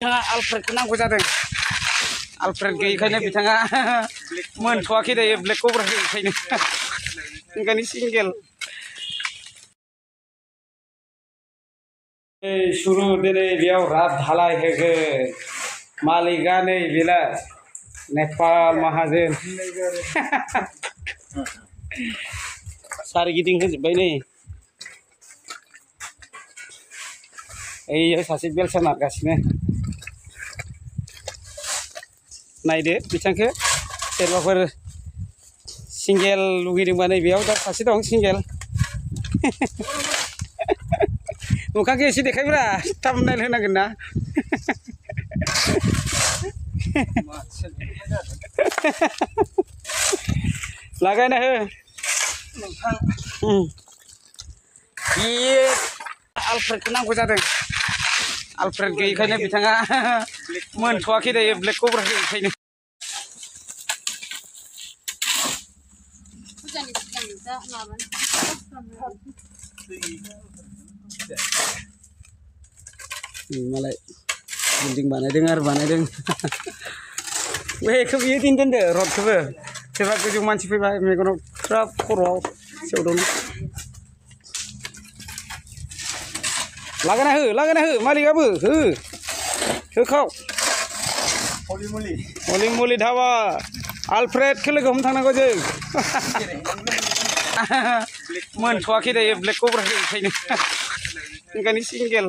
बिथाङा आलफ्रेडखौ नांगौ जादों आलफ्रेड गैयैखायनो बिथाङा मोनथ'वाखै दायो ब्लेक कब्रा गैयैखायनो ओंखायनो सिंगेल सुरु दिनै बेयाव रात ढालाय होगोन मालिकआ नै बेलाय नेपाल माहाजोन सारिगिदिं होजोब्बाय नै ओइयाव सासे बेलसा नारगासिनो नायदो बिथांखौ सोरबाफोर सिंगेल लुगैदोंबा नै बेयाव दा सासे दं सिंगेल मोखांखौ एसे देखायब्रा थाम्बनेल होनांगोन ना लागायना हो बे आलफ्रेडखौ नांगौ जादों आलफ्रेड गैयैखायनो बिथाङा मोनथ'वाखै दायो ब्लेक कब्रा गैयैखायनो मालाय बिल्डिं बानायदों आरो बानायदों बेखौ बियो दिन दोनदो रडखौबो सोरबा गोजौ मानसि फैबा मेगनाव फुरा खर'आव सेवदों लागायना हो मालिकआबो होखाव हलि मुलि धाबा आलफ्रेडखौ लोगो हमनो थांनांगौ जों मोनथ'वाखै दायो ब्लेक कब्रा गैयैखायनो ओंखायनो सिंगेल